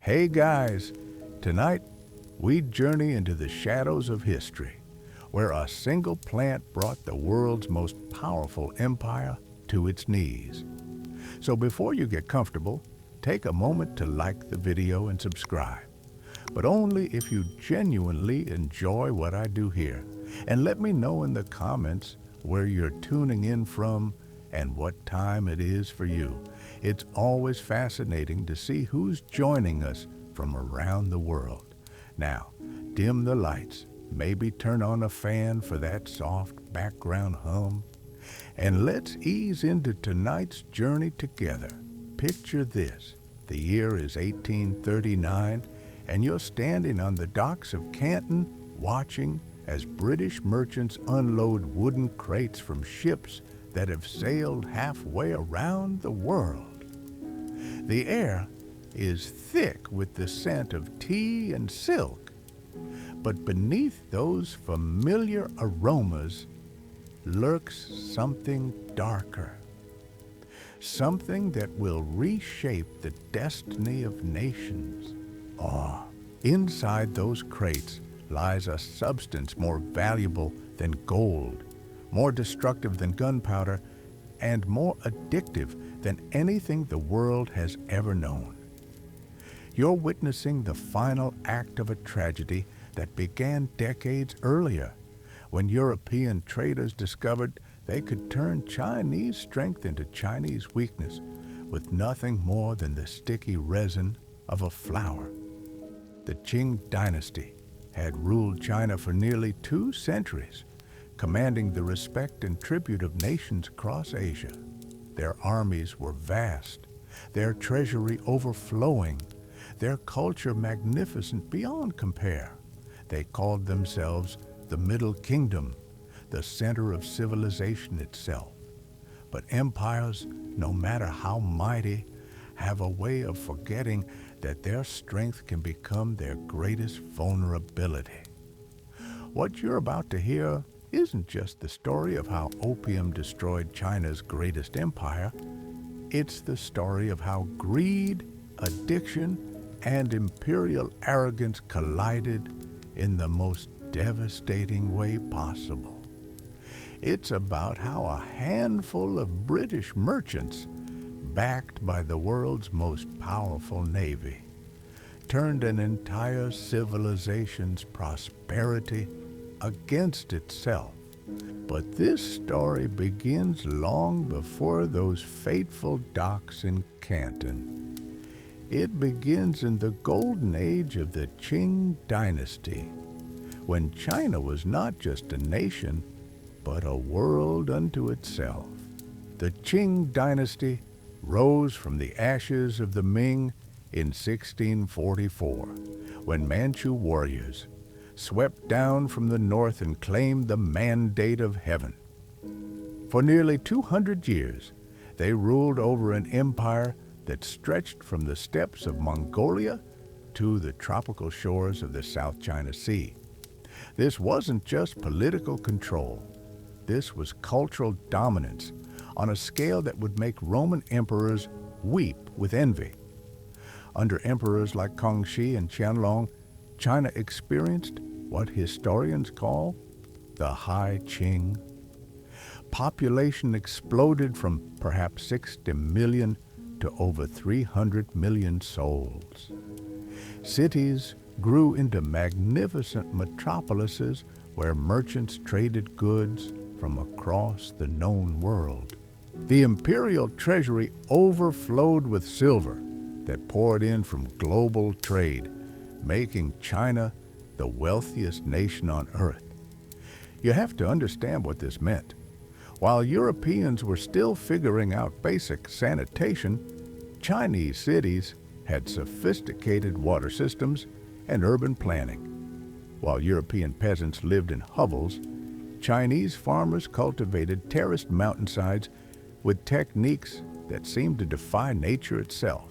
Hey guys, tonight we journey into the shadows of history, where a single plant brought the world's most powerful empire to its knees. So before you get comfortable, take a moment to like the video and subscribe, but only if you genuinely enjoy what I do here. And let me know in the comments where you're tuning in from and what time it is for you. It's always fascinating to see who's joining us from around the world. Now, dim the lights, maybe turn on a fan for that soft background hum, and let's ease into tonight's journey together. Picture this. The year is 1839, and you're standing on the docks of Canton watching as British merchants unload wooden crates from ships that have sailed halfway around the world. The air is thick with the scent of tea and silk, but beneath those familiar aromas lurks something darker, something that will reshape the destiny of nations. Inside those crates lies a substance more valuable than gold, more destructive than gunpowder, and more addictive than anything the world has ever known. You're witnessing the final act of a tragedy that began decades earlier, when European traders discovered they could turn Chinese strength into Chinese weakness with nothing more than the sticky resin of a flower. The Qing dynasty had ruled China for nearly 2 centuries, commanding the respect and tribute of nations across Asia. Their armies were vast, their treasury overflowing, their culture magnificent beyond compare. They called themselves the Middle Kingdom, the center of civilization itself. But empires, no matter how mighty, have a way of forgetting that their strength can become their greatest vulnerability. What you're about to hear isn't just the story of how opium destroyed China's greatest empire. It's the story of how greed, addiction, and imperial arrogance collided in the most devastating way possible. It's about how a handful of British merchants, backed by the world's most powerful navy, turned an entire civilization's prosperity against itself. But this story begins long before those fateful docks in Canton. It begins in the golden age of the Qing dynasty, when China was not just a nation, but a world unto itself. The Qing dynasty rose from the ashes of the Ming in 1644, when Manchu warriors swept down from the north and claimed the mandate of heaven. For nearly 200 years, they ruled over an empire that stretched from the steppes of Mongolia to the tropical shores of the South China Sea. This wasn't just political control. This was cultural dominance on a scale that would make Roman emperors weep with envy. Under emperors like Kangxi and Qianlong, China experienced what historians call the High Qing. Population exploded from perhaps 60 million to over 300 million souls. Cities grew into magnificent metropolises where merchants traded goods from across the known world. The imperial treasury overflowed with silver that poured in from global trade, making China the wealthiest nation on earth. You have to understand what this meant. While Europeans were still figuring out basic sanitation, Chinese cities had sophisticated water systems and urban planning. While European peasants lived in hovels, Chinese farmers cultivated terraced mountainsides with techniques that seemed to defy nature itself.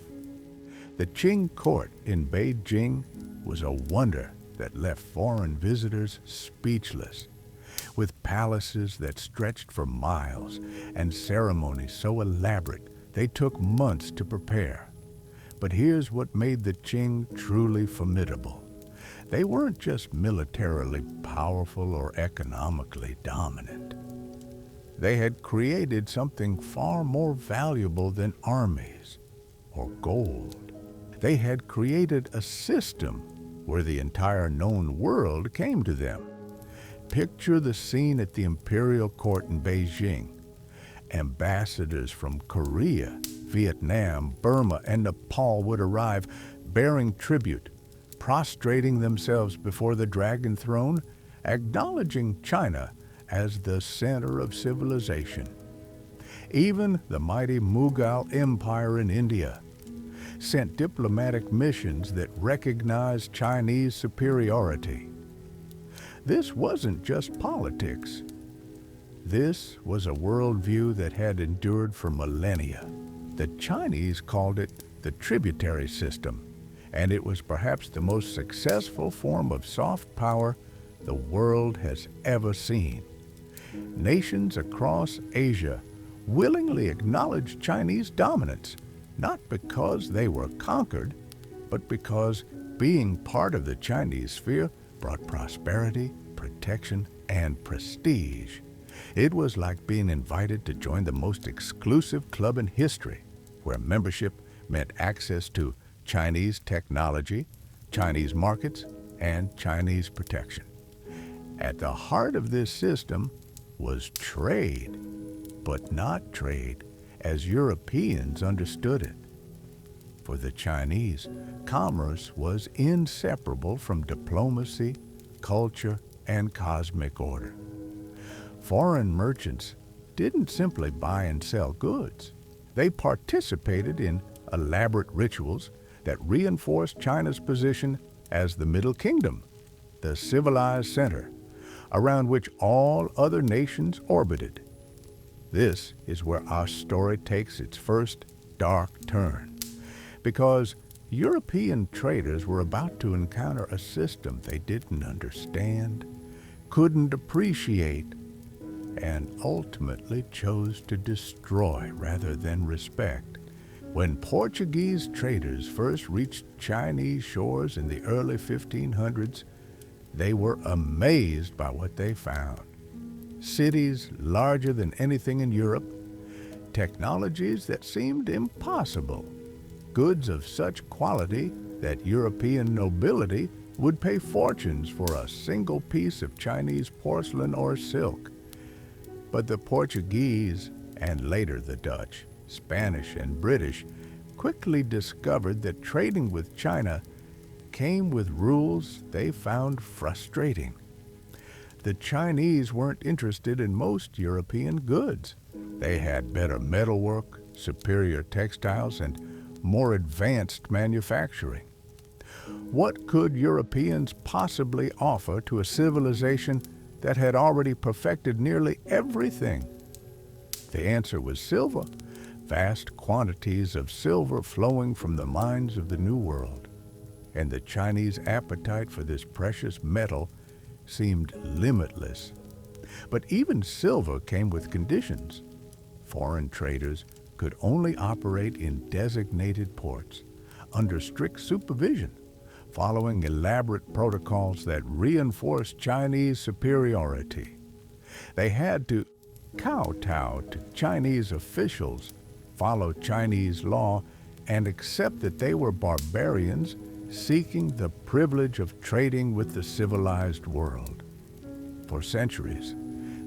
The Qing court in Beijing was a wonder that left foreign visitors speechless, with palaces that stretched for miles and ceremonies so elaborate they took months to prepare. But here's what made the Qing truly formidable. They weren't just militarily powerful or economically dominant. They had created something far more valuable than armies or gold. They had created a system where the entire known world came to them. Picture the scene at the imperial court in Beijing. Ambassadors from Korea, Vietnam, Burma, and Nepal would arrive bearing tribute, prostrating themselves before the Dragon Throne, acknowledging China as the center of civilization. Even the mighty Mughal Empire in India sent diplomatic missions that recognized Chinese superiority. This wasn't just politics. This was a worldview that had endured for millennia. The Chinese called it the tributary system, and it was perhaps the most successful form of soft power the world has ever seen. Nations across Asia willingly acknowledged Chinese dominance, not because they were conquered, but because being part of the Chinese sphere brought prosperity, protection, and prestige. It was like being invited to join the most exclusive club in history, where membership meant access to Chinese technology, Chinese markets, and Chinese protection. At the heart of this system was trade, but not trade as Europeans understood it. For the Chinese, commerce was inseparable from diplomacy, culture, and cosmic order. Foreign merchants didn't simply buy and sell goods. They participated in elaborate rituals that reinforced China's position as the Middle Kingdom, the civilized center, around which all other nations orbited. This is where our story takes its first dark turn, because European traders were about to encounter a system they didn't understand, couldn't appreciate, and ultimately chose to destroy rather than respect. When Portuguese traders first reached Chinese shores in the early 1500s, they were amazed by what they found. Cities larger than anything in Europe, technologies that seemed impossible, goods of such quality that European nobility would pay fortunes for a single piece of Chinese porcelain or silk. But the Portuguese, and later the Dutch, Spanish, and British, quickly discovered that trading with China came with rules they found frustrating. The Chinese weren't interested in most European goods. They had better metalwork, superior textiles, and more advanced manufacturing. What could Europeans possibly offer to a civilization that had already perfected nearly everything? The answer was silver, vast quantities of silver flowing from the mines of the New World. And the Chinese appetite for this precious metal seemed limitless. But even silver came with conditions. Foreign traders could only operate in designated ports, under strict supervision, following elaborate protocols that reinforced Chinese superiority. They had to kowtow to Chinese officials, follow Chinese law, and accept that they were barbarians seeking the privilege of trading with the civilized world. For centuries,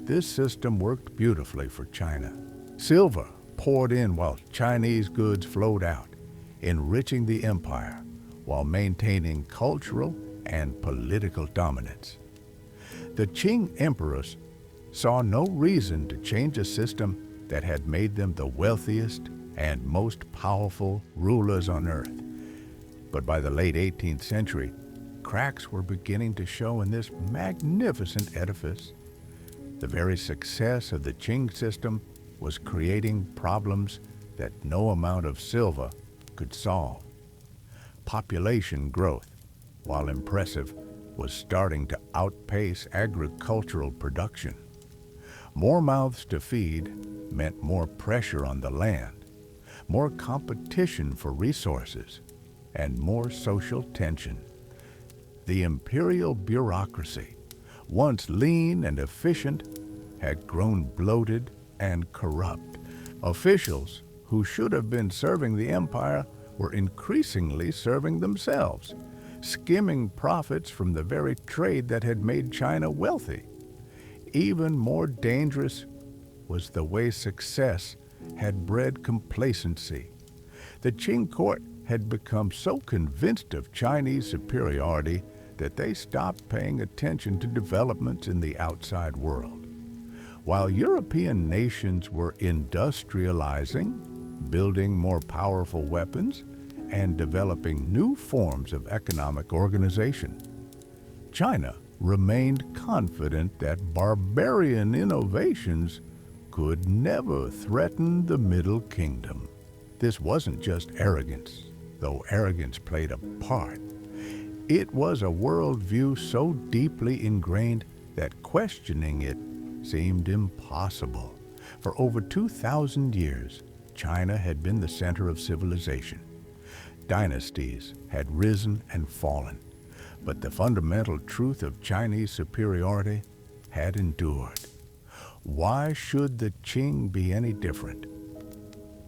this system worked beautifully for China. Silver poured in while Chinese goods flowed out, enriching the empire while maintaining cultural and political dominance. The Qing emperors saw no reason to change a system that had made them the wealthiest and most powerful rulers on earth. But by the late 18th century, cracks were beginning to show in this magnificent edifice. The very success of the Qing system was creating problems that no amount of silver could solve. Population growth, while impressive, was starting to outpace agricultural production. More mouths to feed meant more pressure on the land, more competition for resources. and more social tension. The imperial bureaucracy, once lean and efficient, had grown bloated and corrupt. Officials who should have been serving the empire were increasingly serving themselves, skimming profits from the very trade that had made China wealthy. Even more dangerous was the way success had bred complacency. The Qing court had become so convinced of Chinese superiority that they stopped paying attention to developments in the outside world. While European nations were industrializing, building more powerful weapons, and developing new forms of economic organization, China remained confident that barbarian innovations could never threaten the Middle Kingdom. This wasn't just arrogance, though arrogance played a part. It was a worldview so deeply ingrained that questioning it seemed impossible. For over 2,000 years, China had been the center of civilization. Dynasties had risen and fallen, but the fundamental truth of Chinese superiority had endured. Why should the Qing be any different?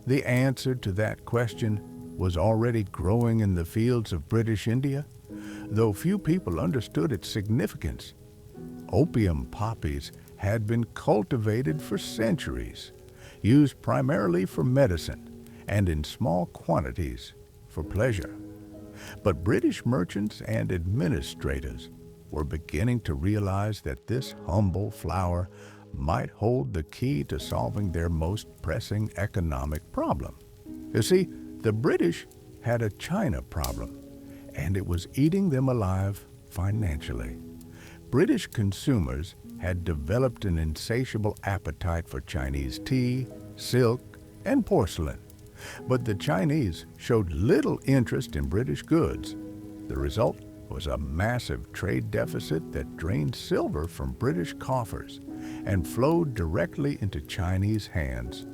The answer to that question was already growing in the fields of British India, though few people understood its significance. Opium poppies had been cultivated for centuries, used primarily for medicine and in small quantities for pleasure. But British merchants and administrators were beginning to realize that this humble flower might hold the key to solving their most pressing economic problem. You see, the British had a China problem, and it was eating them alive financially. British consumers had developed an insatiable appetite for Chinese tea, silk, and porcelain. But the Chinese showed little interest in British goods. The result was a massive trade deficit that drained silver from British coffers and flowed directly into Chinese hands.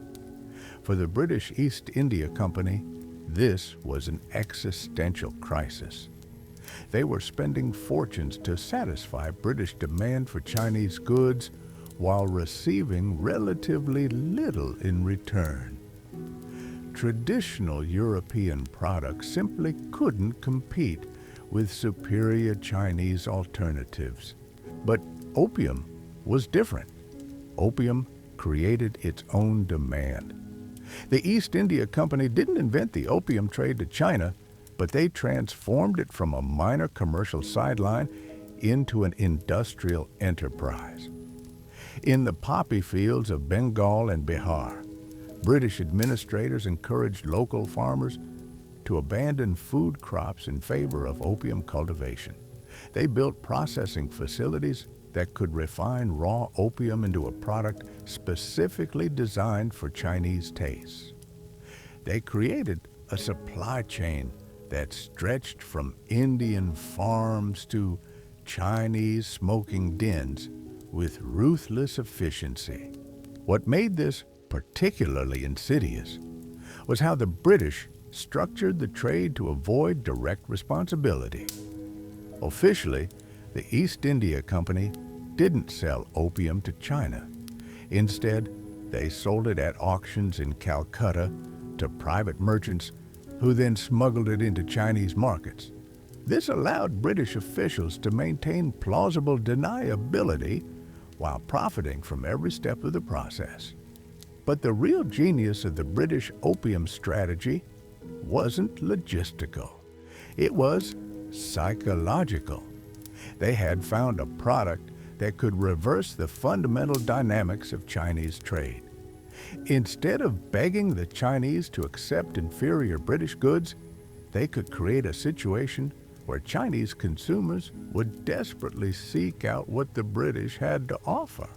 For the British East India Company, this was an existential crisis. They were spending fortunes to satisfy British demand for Chinese goods while receiving relatively little in return. Traditional European products simply couldn't compete with superior Chinese alternatives. But opium was different. Opium created its own demand. The East India Company didn't invent the opium trade to China, but they transformed it from a minor commercial sideline into an industrial enterprise. In the poppy fields of Bengal and Bihar, British administrators encouraged local farmers to abandon food crops in favor of opium cultivation. They built processing facilities that could refine raw opium into a product specifically designed for Chinese tastes. They created a supply chain that stretched from Indian farms to Chinese smoking dens with ruthless efficiency. What made this particularly insidious was how the British structured the trade to avoid direct responsibility. Officially, the East India Company didn't sell opium to China. Instead, they sold it at auctions in Calcutta to private merchants who then smuggled it into Chinese markets. This allowed British officials to maintain plausible deniability while profiting from every step of the process. But the real genius of the British opium strategy wasn't logistical. It was psychological. They had found a product that could reverse the fundamental dynamics of Chinese trade. Instead of begging the Chinese to accept inferior British goods, they could create a situation where Chinese consumers would desperately seek out what the British had to offer.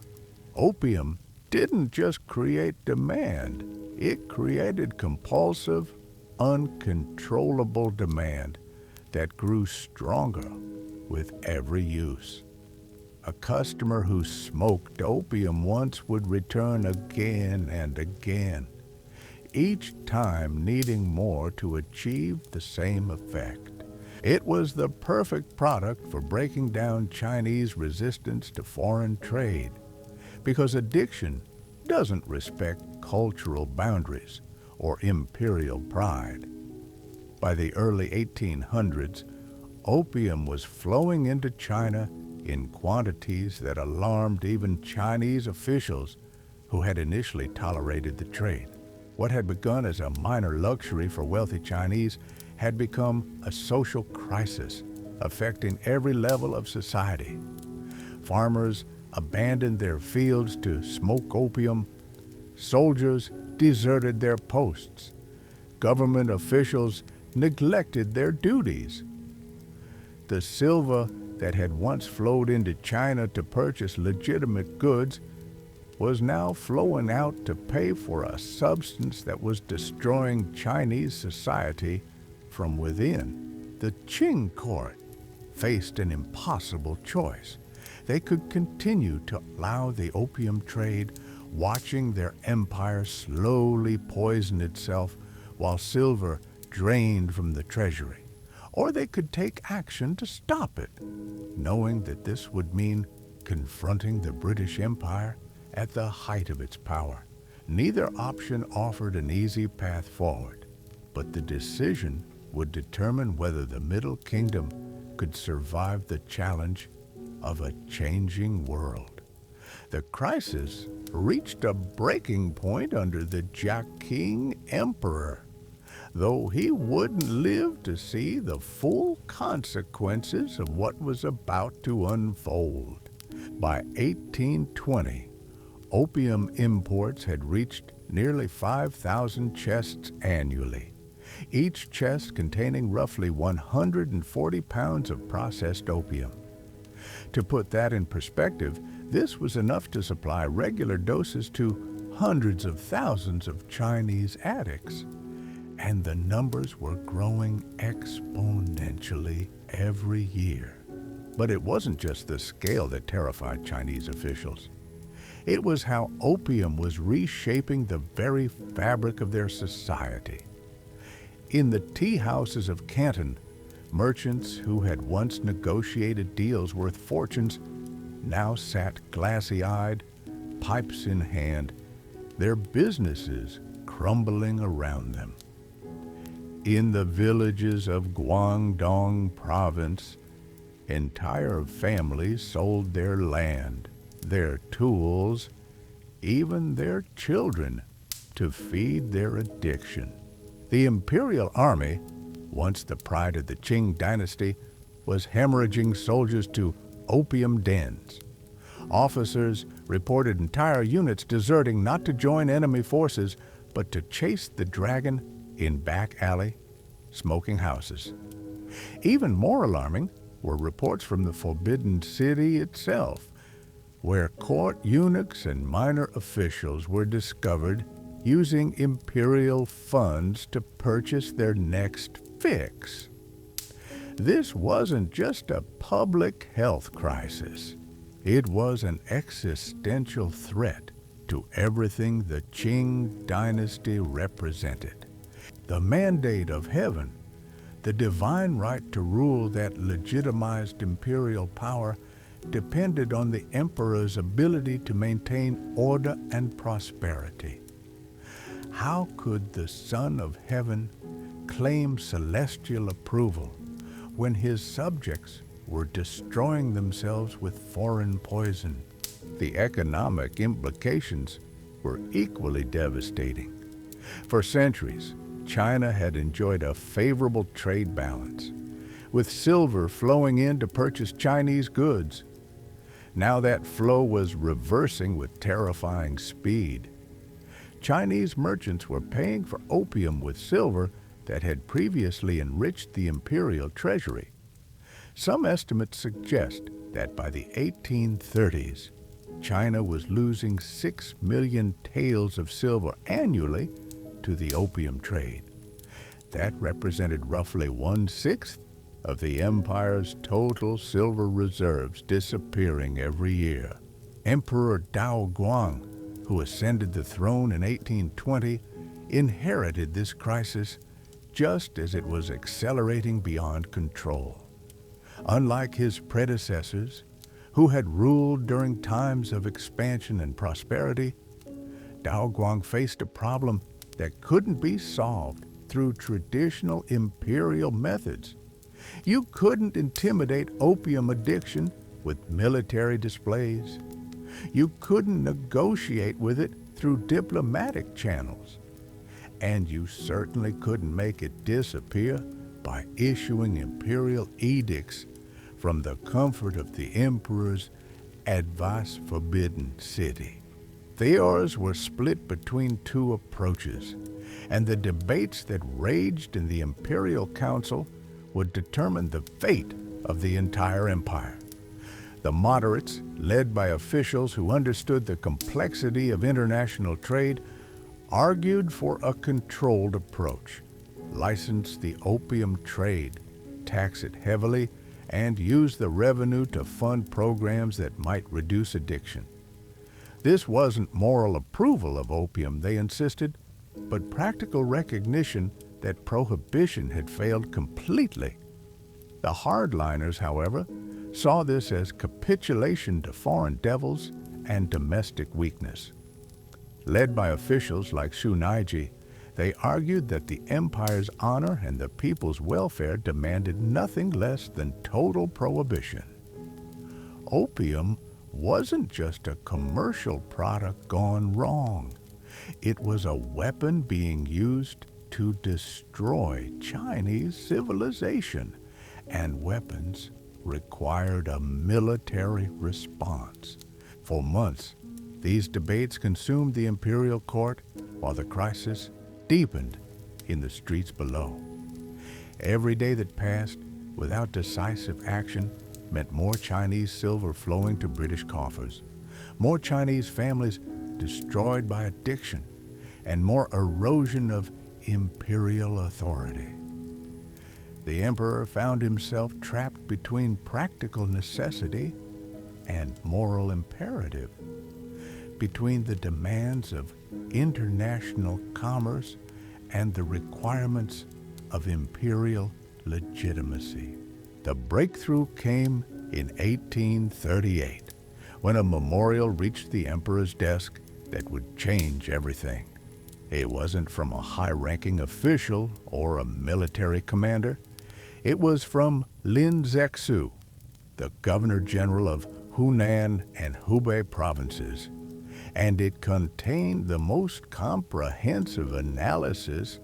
Opium didn't just create demand, it created compulsive, uncontrollable demand that grew stronger with every use. A customer who smoked opium once would return again and again. each time needing more to achieve the same effect. It was the perfect product for breaking down Chinese resistance to foreign trade, because addiction doesn't respect cultural boundaries or imperial pride. By the early 1800s, opium was flowing into China in quantities that alarmed even Chinese officials who had initially tolerated the trade. What had begun as a minor luxury for wealthy Chinese had become a social crisis affecting every level of society. Farmers abandoned their fields to smoke opium. Soldiers deserted their posts. Government officials neglected their duties. The silver that had once flowed into China to purchase legitimate goods was now flowing out to pay for a substance that was destroying Chinese society from within. The Qing court faced an impossible choice. They could continue to allow the opium trade, watching their empire slowly poison itself while silver drained from the treasury. Or they could take action to stop it, knowing that this would mean confronting the British Empire at the height of its power. Neither option offered an easy path forward, but the decision would determine whether the Middle Kingdom could survive the challenge of a changing world. The crisis reached a breaking point under the Qing Emperor, though he wouldn't live to see the full consequences of what was about to unfold. By 1820, opium imports had reached nearly 5,000 chests annually, each chest containing roughly 140 pounds of processed opium. To put that in perspective, this was enough to supply regular doses to hundreds of thousands of Chinese addicts. And the numbers were growing exponentially every year. But it wasn't just the scale that terrified Chinese officials. It was how opium was reshaping the very fabric of their society. In the tea houses of Canton, merchants who had once negotiated deals worth fortunes now sat glassy-eyed, pipes in hand, their businesses crumbling around them. In the villages of Guangdong province, entire families sold their land, their tools, even their children, to feed their addiction. The imperial army, once the pride of the Qing dynasty, was hemorrhaging soldiers to opium dens. Officers reported entire units deserting not to join enemy forces, but to chase the dragon in back alley, smoking houses. Even more alarming were reports from the Forbidden City itself, where court eunuchs and minor officials were discovered using imperial funds to purchase their next fix. This wasn't just a public health crisis. It was an existential threat to everything the Qing dynasty represented. The mandate of heaven, the divine right to rule that legitimized imperial power, depended on the emperor's ability to maintain order and prosperity. How could the Son of Heaven claim celestial approval when his subjects were destroying themselves with foreign poison? The economic implications were equally devastating. For centuries, China had enjoyed a favorable trade balance, with silver flowing in to purchase Chinese goods. Now that flow was reversing with terrifying speed. Chinese merchants were paying for opium with silver that had previously enriched the imperial treasury. Some estimates suggest that by the 1830s, China was losing 6 million taels of silver annually to the opium trade. That represented roughly 1/6 of the empire's total silver reserves disappearing every year. Emperor Daoguang, who ascended the throne in 1820, inherited this crisis just as it was accelerating beyond control. Unlike his predecessors, who had ruled during times of expansion and prosperity, Daoguang faced a problem that couldn't be solved through traditional imperial methods. You couldn't intimidate opium addiction with military displays. You couldn't negotiate with it through diplomatic channels. And you certainly couldn't make it disappear by issuing imperial edicts from the comfort of the emperor's advice-forbidden city. Theors were split between two approaches, and the debates that raged in the imperial council would determine the fate of the entire empire. The moderates, led by officials who understood the complexity of international trade, argued for a controlled approach, license the opium trade, tax it heavily, and use the revenue to fund programs that might reduce addiction. This wasn't moral approval of opium, they insisted, but practical recognition that prohibition had failed completely. The hardliners, however, saw this as capitulation to foreign devils and domestic weakness. Led by officials like Xu Naiji, they argued that the empire's honor and the people's welfare demanded nothing less than total prohibition. Opium wasn't just a commercial product gone wrong. It was a weapon being used to destroy Chinese civilization, and weapons required a military response. For months, these debates consumed the imperial court while the crisis deepened in the streets below. Every day that passed without decisive action meant more Chinese silver flowing to British coffers, more Chinese families destroyed by addiction, and more erosion of imperial authority. The emperor found himself trapped between practical necessity and moral imperative, between the demands of international commerce and the requirements of imperial legitimacy. The breakthrough came in 1838, when a memorial reached the emperor's desk that would change everything. It wasn't from a high-ranking official or a military commander. It was from Lin Zexu, the Governor-General of Hunan and Hubei provinces, and it contained the most comprehensive analysis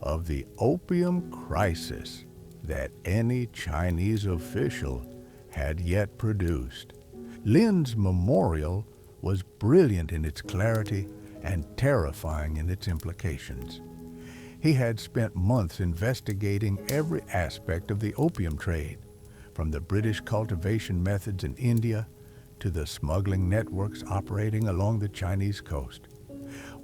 of the opium crisis that any Chinese official had yet produced. Lin's memorial was brilliant in its clarity and terrifying in its implications. He had spent months investigating every aspect of the opium trade, from the British cultivation methods in India to the smuggling networks operating along the Chinese coast.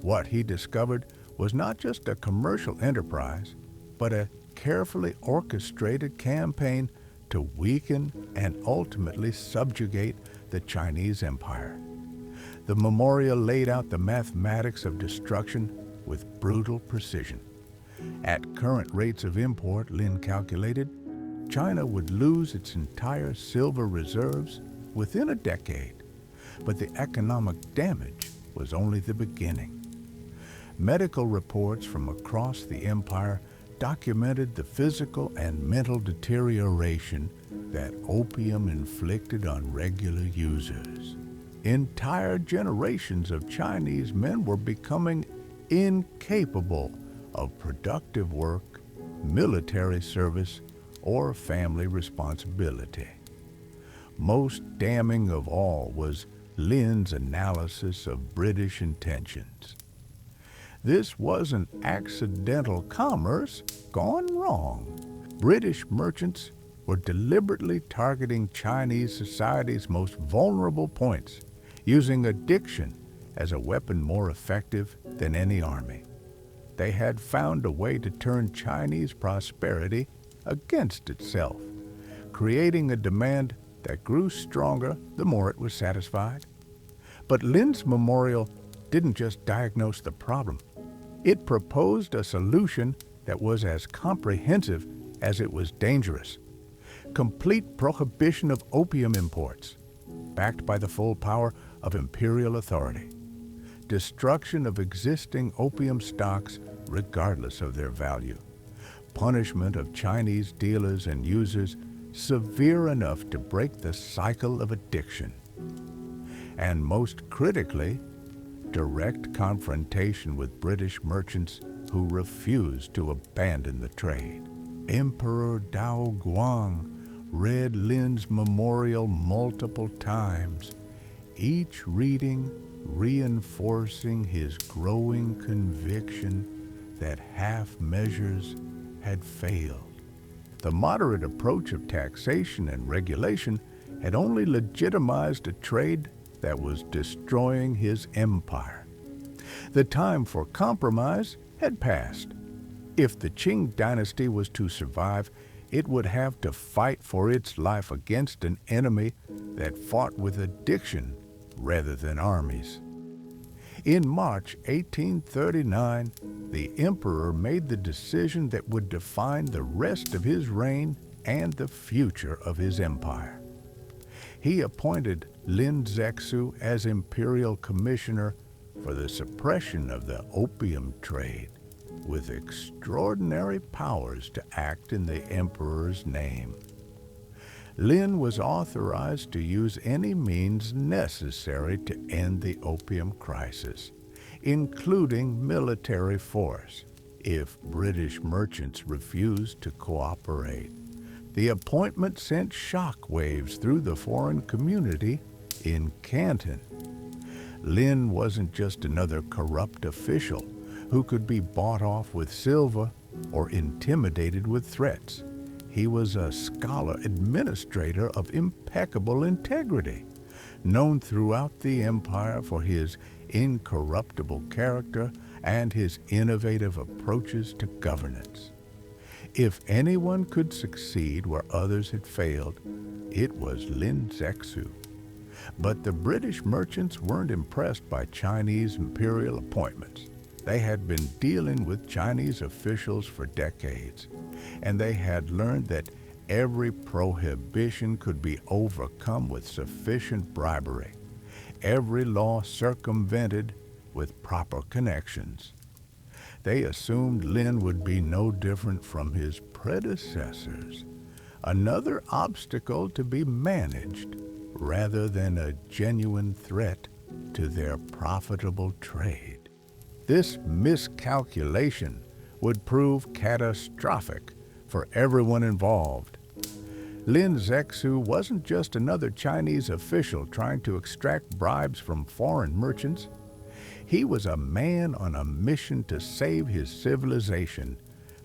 What he discovered was not just a commercial enterprise, but a carefully orchestrated campaign to weaken and ultimately subjugate the Chinese empire. The memorial laid out the mathematics of destruction with brutal precision. At current rates of import, Lin calculated, China would lose its entire silver reserves within a decade, but the economic damage was only the beginning. Medical reports from across the empire documented the physical and mental deterioration that opium inflicted on regular users. Entire generations of Chinese men were becoming incapable of productive work, military service, or family responsibility. Most damning of all was Lin's analysis of British intentions. This wasn't accidental commerce gone wrong. British merchants were deliberately targeting Chinese society's most vulnerable points, using addiction as a weapon more effective than any army. They had found a way to turn Chinese prosperity against itself, creating a demand that grew stronger the more it was satisfied. But Lin's memorial didn't just diagnose the problem. It proposed a solution that was as comprehensive as it was dangerous. Complete prohibition of opium imports, backed by the full power of imperial authority. Destruction of existing opium stocks regardless of their value. Punishment of Chinese dealers and users severe enough to break the cycle of addiction. And most critically, direct confrontation with British merchants who refused to abandon the trade. Emperor Dao Guang read Lin's memorial multiple times, each reading reinforcing his growing conviction that half measures had failed. The moderate approach of taxation and regulation had only legitimized a trade that was destroying his empire. The time for compromise had passed. If the Qing dynasty was to survive, it would have to fight for its life against an enemy that fought with addiction rather than armies. In March 1839, the emperor made the decision that would define the rest of his reign and the future of his empire. He appointed Lin Zexu as imperial commissioner for the suppression of the opium trade, with extraordinary powers to act in the emperor's name. Lin was authorized to use any means necessary to end the opium crisis, including military force, if British merchants refused to cooperate. The appointment sent shock waves through the foreign community in Canton. Lin wasn't just another corrupt official who could be bought off with silver or intimidated with threats. He was a scholar administrator of impeccable integrity, known throughout the empire for his incorruptible character and his innovative approaches to governance. If anyone could succeed where others had failed, it was Lin Zexu. But the British merchants weren't impressed by Chinese imperial appointments. They had been dealing with Chinese officials for decades, and they had learned that every prohibition could be overcome with sufficient bribery, every law circumvented with proper connections. They assumed Lin would be no different from his predecessors, another obstacle to be managed rather than a genuine threat to their profitable trade. This miscalculation would prove catastrophic for everyone involved. Lin Zexu wasn't just another Chinese official trying to extract bribes from foreign merchants. He was a man on a mission to save his civilization,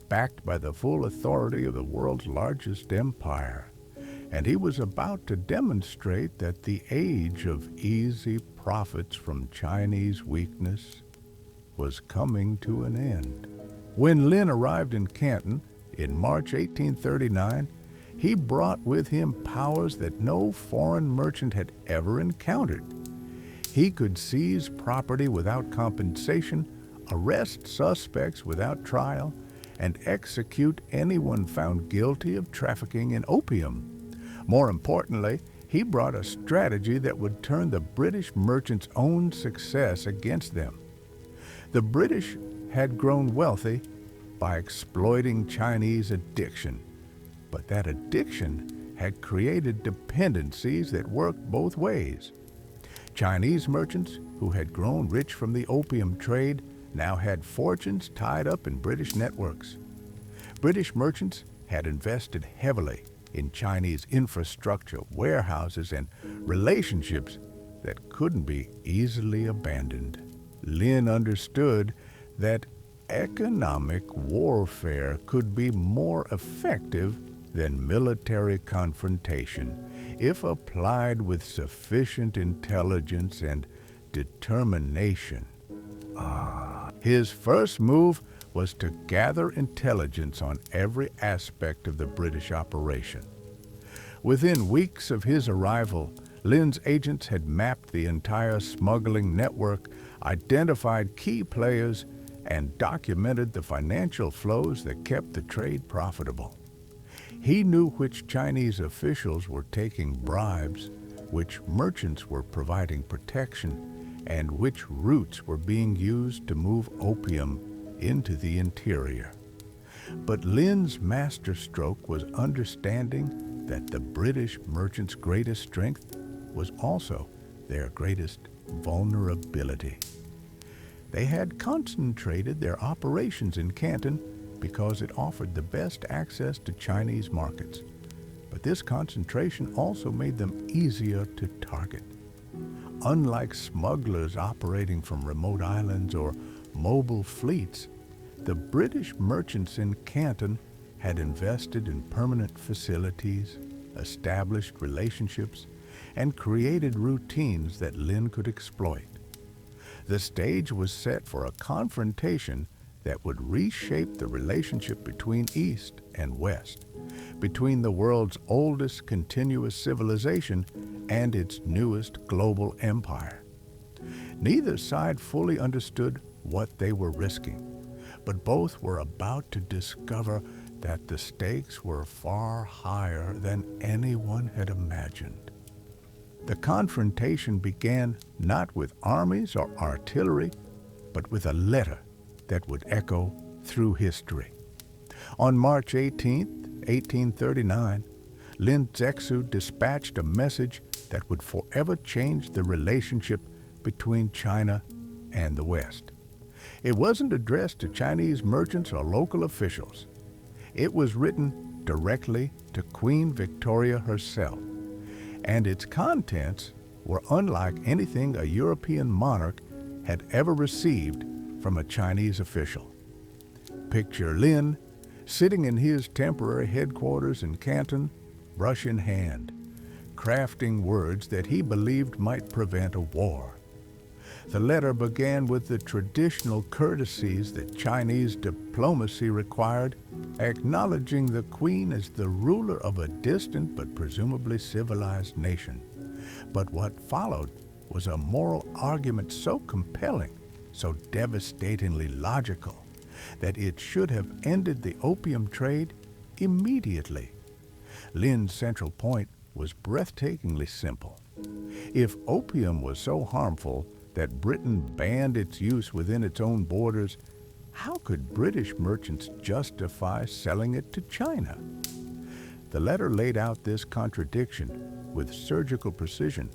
backed by the full authority of the world's largest empire. And he was about to demonstrate that the age of easy profits from Chinese weakness was coming to an end. When Lin arrived in Canton in March 1839, he brought with him powers that no foreign merchant had ever encountered. He could seize property without compensation, arrest suspects without trial, and execute anyone found guilty of trafficking in opium. More importantly, he brought a strategy that would turn the British merchants' own success against them. The British had grown wealthy by exploiting Chinese addiction, but that addiction had created dependencies that worked both ways. Chinese merchants who had grown rich from the opium trade now had fortunes tied up in British networks. British merchants had invested heavily in Chinese infrastructure, warehouses, and relationships that couldn't be easily abandoned. Lin understood that economic warfare could be more effective than military confrontation if applied with sufficient intelligence and determination. His first move was to gather intelligence on every aspect of the British operation. Within weeks of his arrival, Lin's agents had mapped the entire smuggling network, identified key players, and documented the financial flows that kept the trade profitable. He knew which Chinese officials were taking bribes, which merchants were providing protection, and which routes were being used to move opium into the interior. But Lin's masterstroke was understanding that the British merchants' greatest strength was also their greatest vulnerability. They had concentrated their operations in Canton because it offered the best access to Chinese markets. But this concentration also made them easier to target. Unlike smugglers operating from remote islands or mobile fleets, the British merchants in Canton had invested in permanent facilities, established relationships, and created routines that Lin could exploit. The stage was set for a confrontation that would reshape the relationship between East and West, between the world's oldest continuous civilization and its newest global empire. Neither side fully understood what they were risking, but both were about to discover that the stakes were far higher than anyone had imagined. The confrontation began not with armies or artillery, but with a letter that would echo through history. On March 18, 1839, Lin Zexu dispatched a message that would forever change the relationship between China and the West. It wasn't addressed to Chinese merchants or local officials. It was written directly to Queen Victoria herself, and its contents were unlike anything a European monarch had ever received from a Chinese official. Picture Lin sitting in his temporary headquarters in Canton, brush in hand, crafting words that he believed might prevent a war. The letter began with the traditional courtesies that Chinese diplomacy required, acknowledging the Queen as the ruler of a distant but presumably civilized nation. But what followed was a moral argument so compelling, so devastatingly logical, that it should have ended the opium trade immediately. Lin's central point was breathtakingly simple. If opium was so harmful that Britain banned its use within its own borders, how could British merchants justify selling it to China? The letter laid out this contradiction with surgical precision,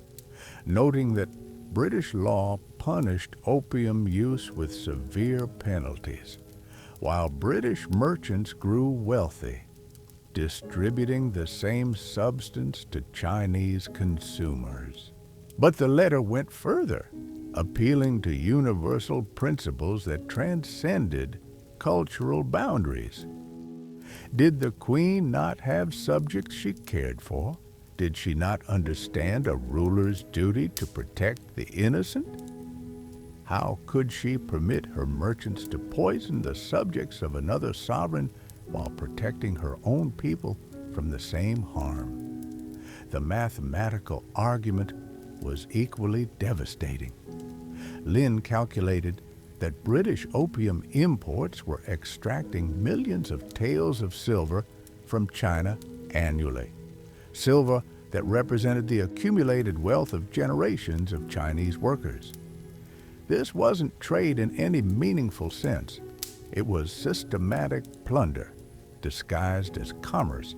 noting that British law punished opium use with severe penalties, while British merchants grew wealthy, distributing the same substance to Chinese consumers. But the letter went further, appealing to universal principles that transcended cultural boundaries. Did the Queen not have subjects she cared for? Did she not understand a ruler's duty to protect the innocent? How could she permit her merchants to poison the subjects of another sovereign while protecting her own people from the same harm? The mathematical argument was equally devastating. Lin calculated that British opium imports were extracting millions of taels of silver from China annually. Silver that represented the accumulated wealth of generations of Chinese workers. This wasn't trade in any meaningful sense. It was systematic plunder, disguised as commerce,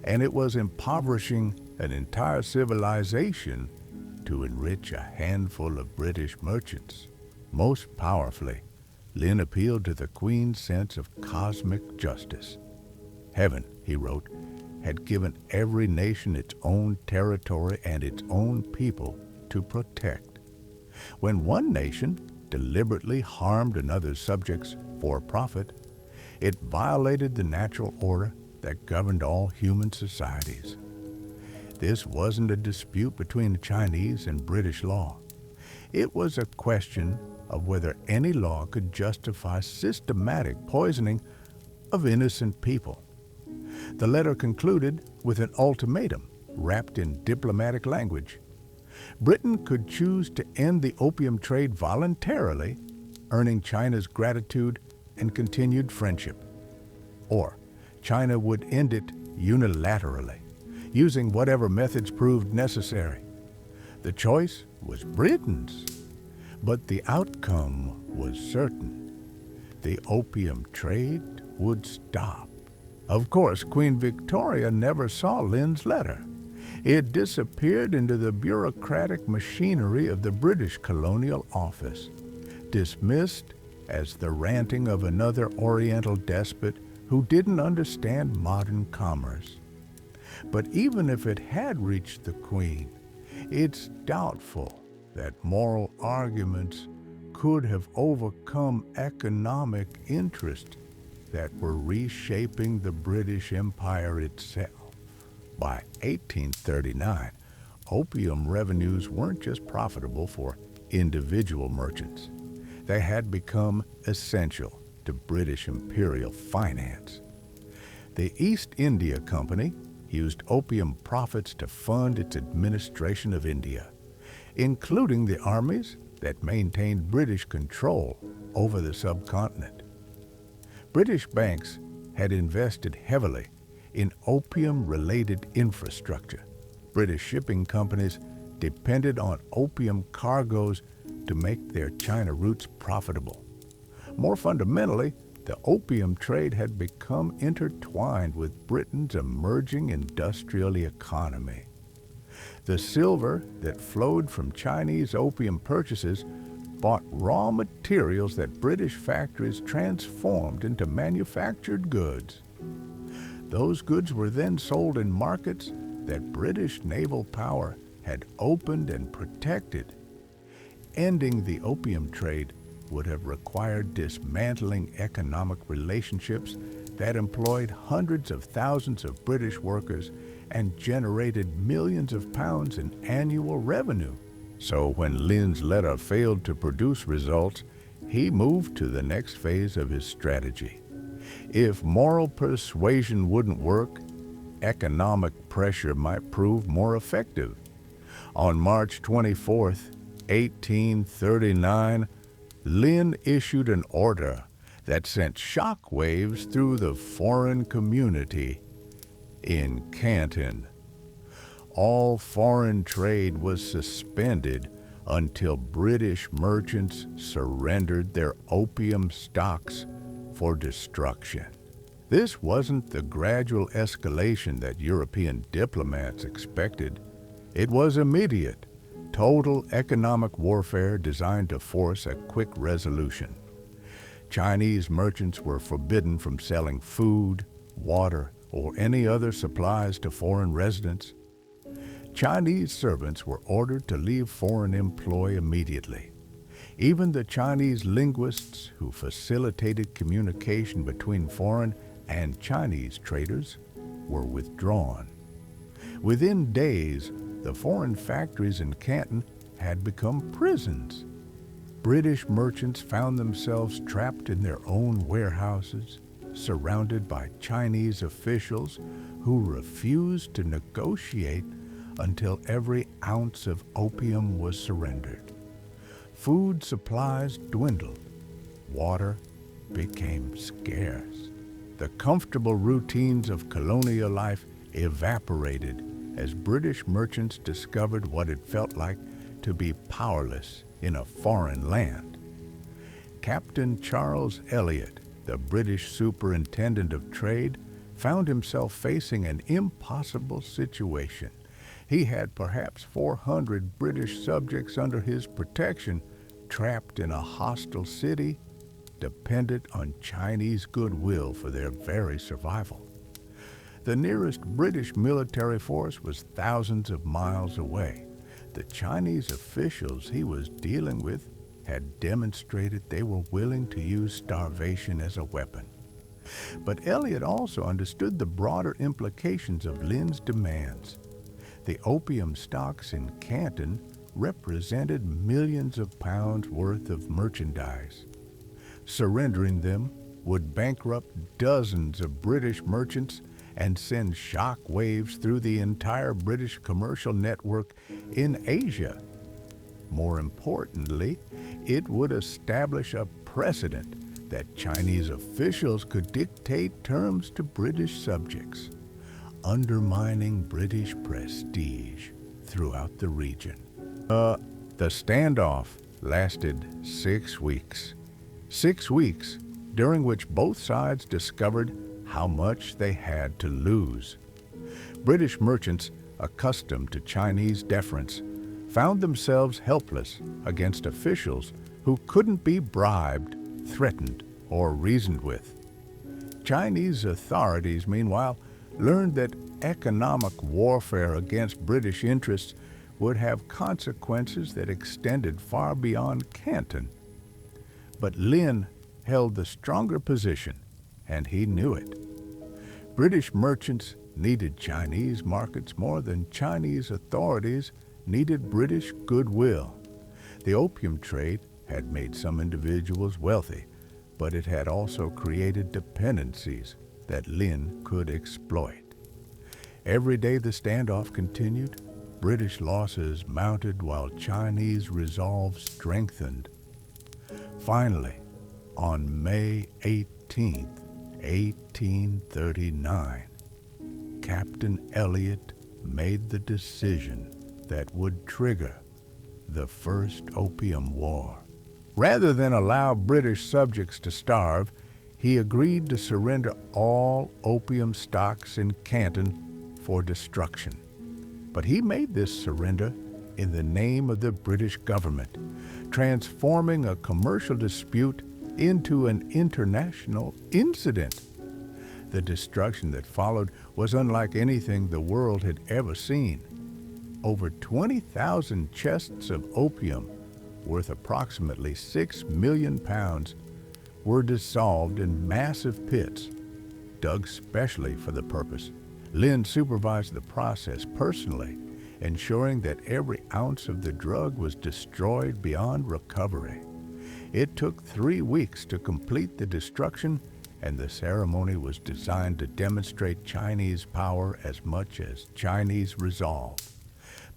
and it was impoverishing an entire civilization to enrich a handful of British merchants. Most powerfully, Lin appealed to the Queen's sense of cosmic justice. Heaven, he wrote, had given every nation its own territory and its own people to protect. When one nation deliberately harmed another's subjects for profit, it violated the natural order that governed all human societies. This wasn't a dispute between the Chinese and British law. It was a question of whether any law could justify systematic poisoning of innocent people. The letter concluded with an ultimatum wrapped in diplomatic language. Britain could choose to end the opium trade voluntarily, earning China's gratitude and continued friendship. Or China would end it unilaterally, using whatever methods proved necessary. The choice was Britain's, but the outcome was certain. The opium trade would stop. Of course, Queen Victoria never saw Lin's letter. It disappeared into the bureaucratic machinery of the British Colonial Office, dismissed as the ranting of another Oriental despot who didn't understand modern commerce. But even if it had reached the Queen, it's doubtful that moral arguments could have overcome economic interests that were reshaping the British Empire itself. By 1839, opium revenues weren't just profitable for individual merchants. They had become essential to British imperial finance. The East India Company used opium profits to fund its administration of India, including the armies that maintained British control over the subcontinent. British banks had invested heavily in opium-related infrastructure. British shipping companies depended on opium cargoes to make their China routes profitable. More fundamentally, the opium trade had become intertwined with Britain's emerging industrial economy. The silver that flowed from Chinese opium purchases bought raw materials that British factories transformed into manufactured goods. Those goods were then sold in markets that British naval power had opened and protected. Ending the opium trade would have required dismantling economic relationships that employed hundreds of thousands of British workers and generated millions of pounds in annual revenue. So when Lin's letter failed to produce results, he moved to the next phase of his strategy. If moral persuasion wouldn't work, economic pressure might prove more effective. On March 24, 1839, Lin issued an order that sent shockwaves through the foreign community in Canton. All foreign trade was suspended until British merchants surrendered their opium stocks for destruction. This wasn't the gradual escalation that European diplomats expected. It was immediate, total economic warfare designed to force a quick resolution. Chinese merchants were forbidden from selling food, water, or any other supplies to foreign residents. Chinese servants were ordered to leave foreign employ immediately. Even the Chinese linguists who facilitated communication between foreign and Chinese traders were withdrawn. Within days, the foreign factories in Canton had become prisons. British merchants found themselves trapped in their own warehouses, surrounded by Chinese officials who refused to negotiate until every ounce of opium was surrendered. Food supplies dwindled. Water became scarce. The comfortable routines of colonial life evaporated as British merchants discovered what it felt like to be powerless in a foreign land. Captain Charles Elliot, the British superintendent of trade, found himself facing an impossible situation. He had perhaps 400 British subjects under his protection, trapped in a hostile city, dependent on Chinese goodwill for their very survival. The nearest British military force was thousands of miles away. The Chinese officials he was dealing with had demonstrated they were willing to use starvation as a weapon. But Elliot also understood the broader implications of Lin's demands. The opium stocks in Canton represented millions of pounds worth of merchandise. Surrendering them would bankrupt dozens of British merchants and send shock waves through the entire British commercial network in Asia. More importantly, it would establish a precedent that Chinese officials could dictate terms to British subjects, undermining British prestige throughout the region. The standoff lasted 6 weeks. 6 weeks during which both sides discovered how much they had to lose. British merchants, accustomed to Chinese deference, found themselves helpless against officials who couldn't be bribed, threatened, or reasoned with. Chinese authorities, meanwhile, learned that economic warfare against British interests would have consequences that extended far beyond Canton. But Lin held the stronger position, and he knew it. British merchants needed Chinese markets more than Chinese authorities needed British goodwill. The opium trade had made some individuals wealthy, but it had also created dependencies that Lin could exploit. Every day the standoff continued, British losses mounted while Chinese resolve strengthened. Finally, on May 18, 1839, Captain Elliot made the decision that would trigger the First Opium War. Rather than allow British subjects to starve, he agreed to surrender all opium stocks in Canton for destruction. But he made this surrender in the name of the British government, transforming a commercial dispute into an international incident. The destruction that followed was unlike anything the world had ever seen. Over 20,000 chests of opium, worth approximately 6 million pounds, were dissolved in massive pits, dug specially for the purpose. Lin supervised the process personally, ensuring that every ounce of the drug was destroyed beyond recovery. It took 3 weeks to complete the destruction, and the ceremony was designed to demonstrate Chinese power as much as Chinese resolve.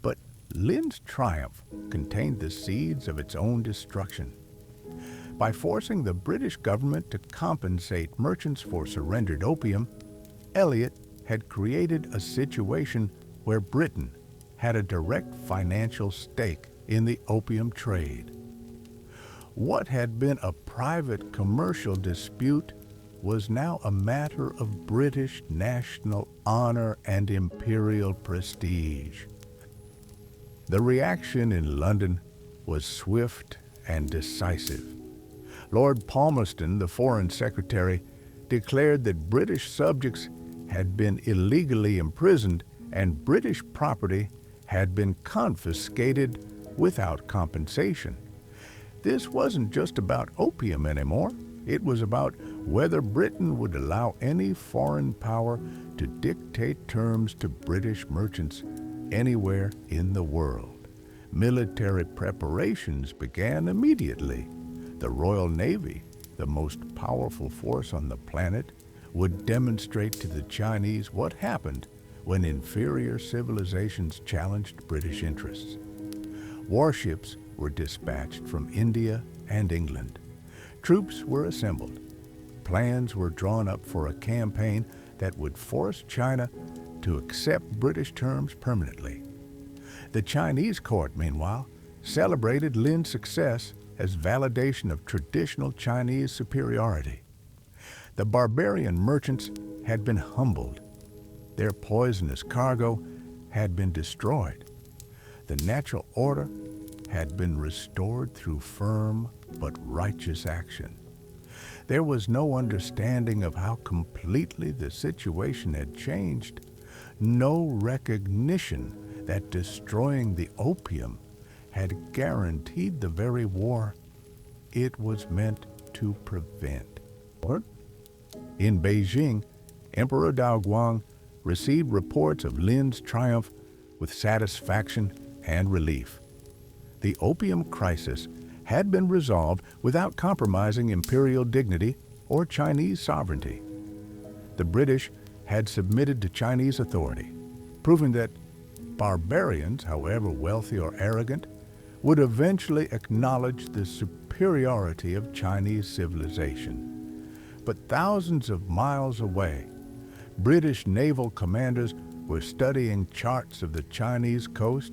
But Lin's triumph contained the seeds of its own destruction. By forcing the British government to compensate merchants for surrendered opium, Elliot had created a situation where Britain had a direct financial stake in the opium trade. What had been a private commercial dispute was now a matter of British national honor and imperial prestige. The reaction in London was swift and decisive. Lord Palmerston, the Foreign Secretary, declared that British subjects had been illegally imprisoned and British property had been confiscated without compensation. This wasn't just about opium anymore. It was about whether Britain would allow any foreign power to dictate terms to British merchants anywhere in the world. Military preparations began immediately. The Royal Navy, the most powerful force on the planet, would demonstrate to the Chinese what happened when inferior civilizations challenged British interests. Warships were dispatched from India and England. Troops were assembled. Plans were drawn up for a campaign that would force China to accept British terms permanently. The Chinese court, meanwhile, celebrated Lin's success as validation of traditional Chinese superiority. The barbarian merchants had been humbled. Their poisonous cargo had been destroyed. The natural order had been restored through firm but righteous action. There was no understanding of how completely the situation had changed, no recognition that destroying the opium had guaranteed the very war it was meant to prevent. In Beijing, Emperor Daoguang received reports of Lin's triumph with satisfaction and relief. The opium crisis had been resolved without compromising imperial dignity or Chinese sovereignty. The British had submitted to Chinese authority, proving that barbarians, however wealthy or arrogant, would eventually acknowledge the superiority superiority of Chinese civilization. But thousands of miles away, British naval commanders were studying charts of the Chinese coast,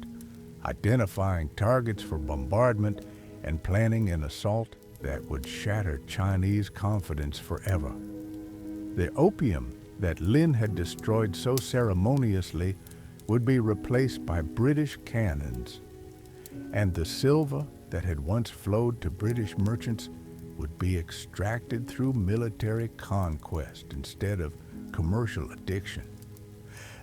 identifying targets for bombardment, and planning an assault that would shatter Chinese confidence forever. The opium that Lin had destroyed so ceremoniously would be replaced by British cannons, and the silver that had once flowed to British merchants would be extracted through military conquest instead of commercial addiction.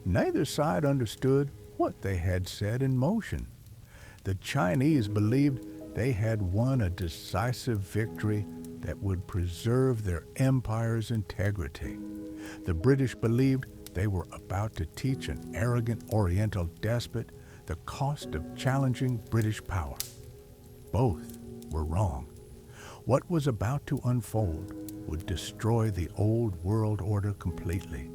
Neither side understood what they had set in motion. The Chinese believed they had won a decisive victory that would preserve their empire's integrity. The British believed they were about to teach an arrogant Oriental despot the cost of challenging British power. Both were wrong. What was about to unfold would destroy the old world order completely,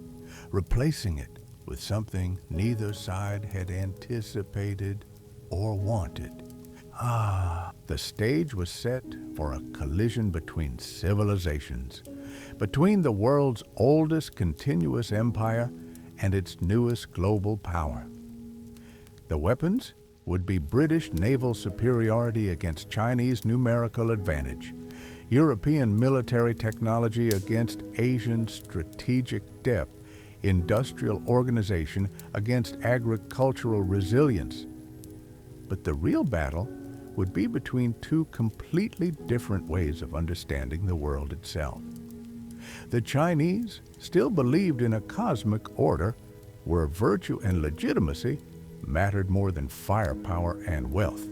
replacing it with something neither side had anticipated or wanted. The stage was set for a collision between civilizations, between the world's oldest continuous empire and its newest global power. The weapons would be British naval superiority against Chinese numerical advantage, European military technology against Asian strategic depth, industrial organization against agricultural resilience. But the real battle would be between two completely different ways of understanding the world itself. The Chinese still believed in a cosmic order where virtue and legitimacy mattered more than firepower and wealth.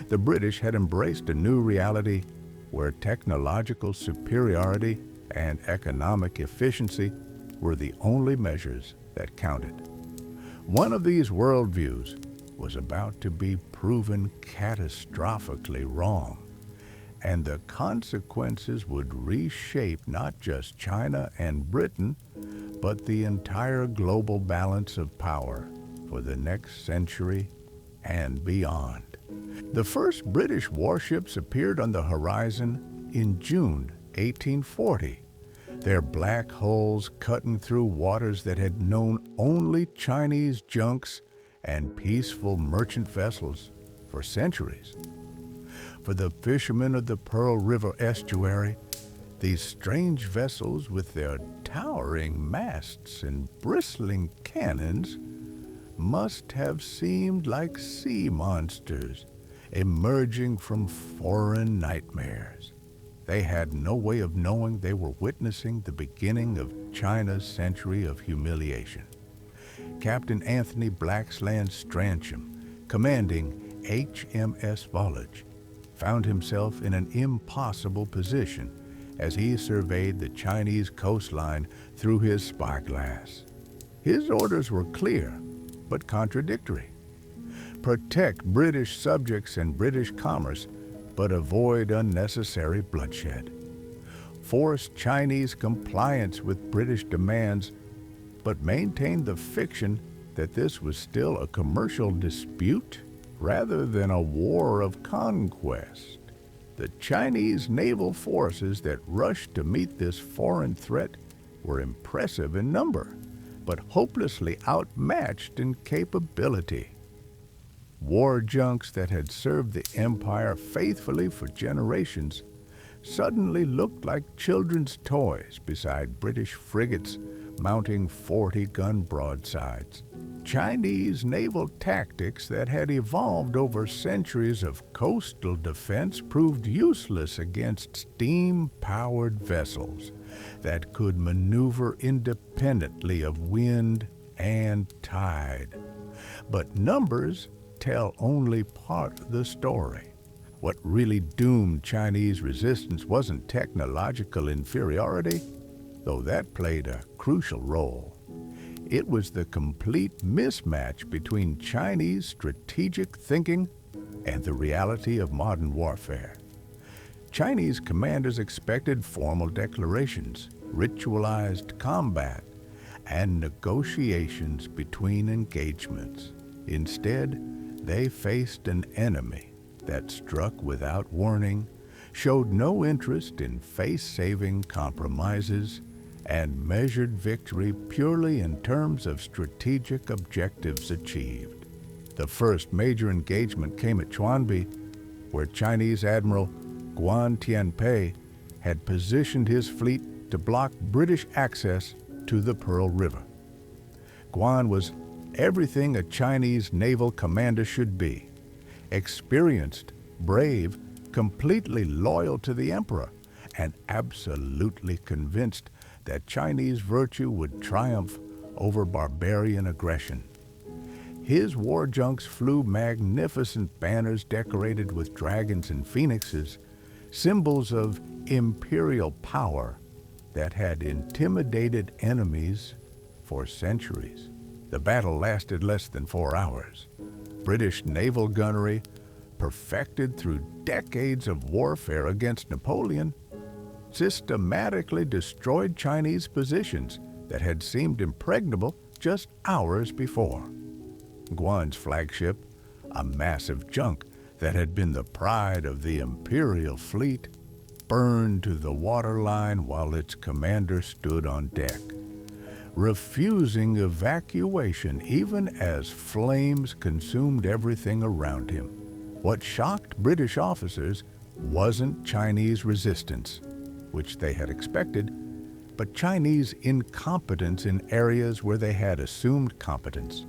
The British had embraced a new reality where technological superiority and economic efficiency were the only measures that counted. One of these worldviews was about to be proven catastrophically wrong, and the consequences would reshape not just China and Britain, but the entire global balance of power for the next century and beyond. The first British warships appeared on the horizon in June 1840, their black hulls cutting through waters that had known only Chinese junks and peaceful merchant vessels for centuries. For the fishermen of the Pearl River estuary, these strange vessels with their towering masts and bristling cannons must have seemed like sea monsters emerging from foreign nightmares. They had no way of knowing they were witnessing the beginning of China's century of humiliation. Captain Anthony Blaxland Stransham, commanding HMS Volage, found himself in an impossible position as he surveyed the Chinese coastline through his spyglass. His orders were clear, but contradictory. Protect British subjects and British commerce, but avoid unnecessary bloodshed. Force Chinese compliance with British demands, but maintain the fiction that this was still a commercial dispute rather than a war of conquest. The Chinese naval forces that rushed to meet this foreign threat were impressive in number, but hopelessly outmatched in capability. War junks that had served the empire faithfully for generations suddenly looked like children's toys beside British frigates mounting 40-gun broadsides. Chinese naval tactics that had evolved over centuries of coastal defense proved useless against steam-powered vessels that could maneuver independently of wind and tide. But numbers tell only part of the story. What really doomed Chinese resistance wasn't technological inferiority, though that played a crucial role. It was the complete mismatch between Chinese strategic thinking and the reality of modern warfare. Chinese commanders expected formal declarations, ritualized combat, and negotiations between engagements. Instead, they faced an enemy that struck without warning, showed no interest in face-saving compromises and measured victory purely in terms of strategic objectives achieved. The first major engagement came at Chuanbi, where Chinese Admiral Guan Tianpei had positioned his fleet to block British access to the Pearl River. Guan was everything a Chinese naval commander should be: experienced, brave, completely loyal to the emperor, and absolutely convinced that Chinese virtue would triumph over barbarian aggression. His war junks flew magnificent banners decorated with dragons and phoenixes, symbols of imperial power that had intimidated enemies for centuries. The battle lasted less than 4 hours. British naval gunnery, perfected through decades of warfare against Napoleon, systematically destroyed Chinese positions that had seemed impregnable just hours before. Guan's flagship, a massive junk that had been the pride of the imperial fleet, burned to the waterline while its commander stood on deck, refusing evacuation even as flames consumed everything around him. What shocked British officers wasn't Chinese resistance, which they had expected, but Chinese incompetence in areas where they had assumed competence.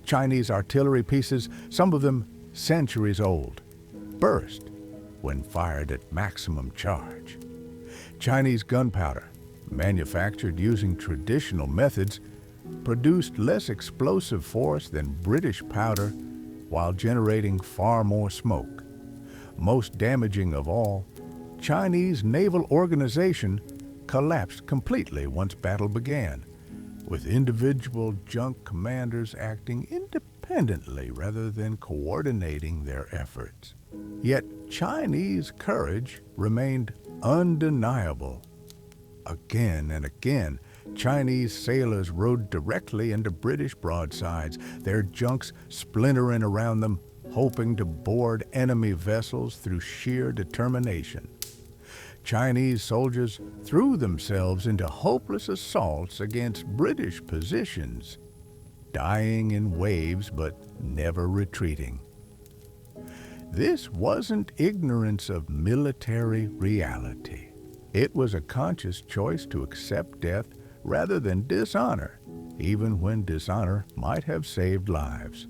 Chinese artillery pieces, some of them centuries old, burst when fired at maximum charge. Chinese gunpowder, manufactured using traditional methods, produced less explosive force than British powder while generating far more smoke. Most damaging of all, Chinese naval organization collapsed completely once battle began, with individual junk commanders acting independently rather than coordinating their efforts. Yet Chinese courage remained undeniable. Again and again, Chinese sailors rode directly into British broadsides, their junks splintering around them, hoping to board enemy vessels through sheer determination. Chinese soldiers threw themselves into hopeless assaults against British positions, dying in waves but never retreating. This wasn't ignorance of military reality. It was a conscious choice to accept death rather than dishonor, even when dishonor might have saved lives.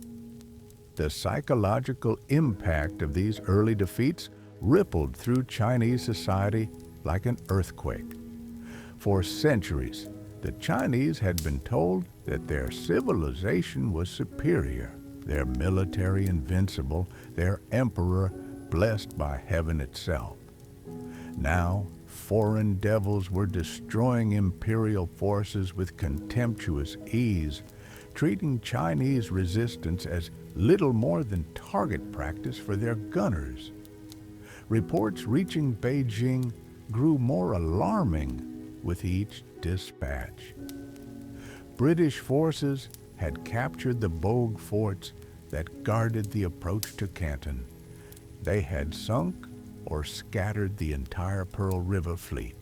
The psychological impact of these early defeats rippled through Chinese society like an earthquake. For centuries, the Chinese had been told that their civilization was superior, their military invincible, their emperor blessed by heaven itself. Now, foreign devils were destroying imperial forces with contemptuous ease, treating Chinese resistance as little more than target practice for their gunners. Reports reaching Beijing grew more alarming with each dispatch. British forces had captured the Bogue forts that guarded the approach to Canton. They had sunk or scattered the entire Pearl River fleet.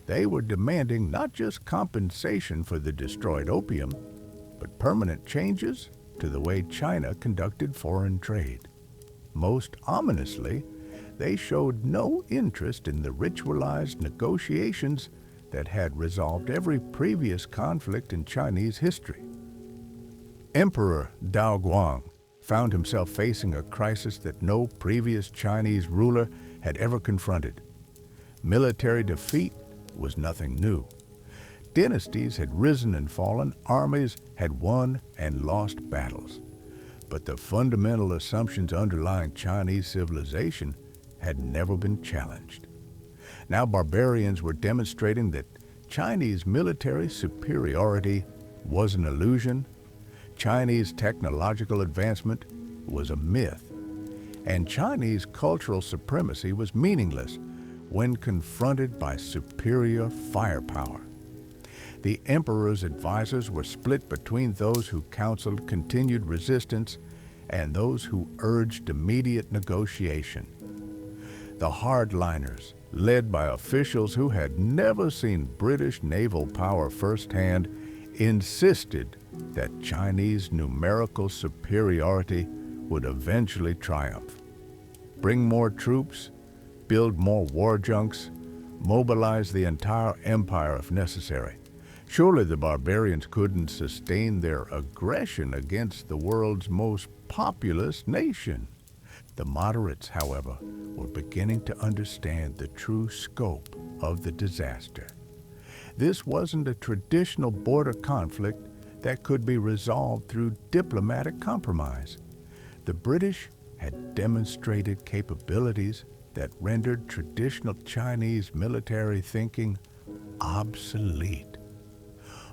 They were demanding not just compensation for the destroyed opium, but permanent changes to the way China conducted foreign trade. Most ominously, they showed no interest in the ritualized negotiations that had resolved every previous conflict in Chinese history. Emperor Dao Guang found himself facing a crisis that no previous Chinese ruler had ever confronted. Military defeat was nothing new. Dynasties had risen and fallen, armies had won and lost battles. But the fundamental assumptions underlying Chinese civilization had never been challenged. Now barbarians were demonstrating that Chinese military superiority was an illusion, Chinese technological advancement was a myth, and Chinese cultural supremacy was meaningless when confronted by superior firepower. The emperor's advisors were split between those who counseled continued resistance and those who urged immediate negotiation. The hardliners, led by officials who had never seen British naval power firsthand, insisted that Chinese numerical superiority would eventually triumph. Bring more troops, build more war junks, mobilize the entire empire if necessary. Surely the barbarians couldn't sustain their aggression against the world's most populous nation. The moderates, however, were beginning to understand the true scope of the disaster. This wasn't a traditional border conflict that could be resolved through diplomatic compromise. The British had demonstrated capabilities that rendered traditional Chinese military thinking obsolete.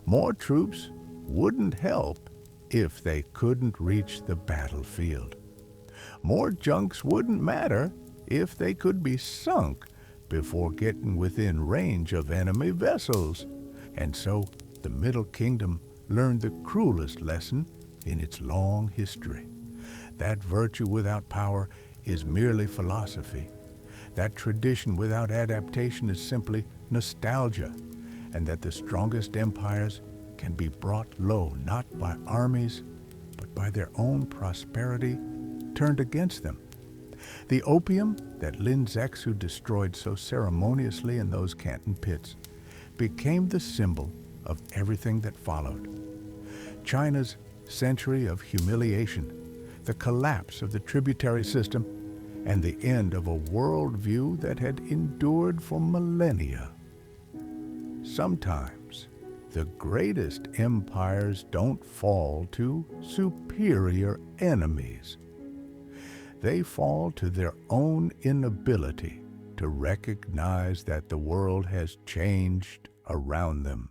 More troops wouldn't help if they couldn't reach the battlefield. More junks wouldn't matter if they could be sunk before getting within range of enemy vessels. And so the Middle Kingdom learned the cruelest lesson in its long history. That virtue without power is merely philosophy. That tradition without adaptation is simply nostalgia, and that the strongest empires can be brought low not by armies, but by their own prosperity turned against them. The opium that Lin Zexu destroyed so ceremoniously in those Canton pits became the symbol of everything that followed. China's century of humiliation, the collapse of the tributary system, and the end of a worldview that had endured for millennia. Sometimes, the greatest empires don't fall to superior enemies. They fall to their own inability to recognize that the world has changed around them.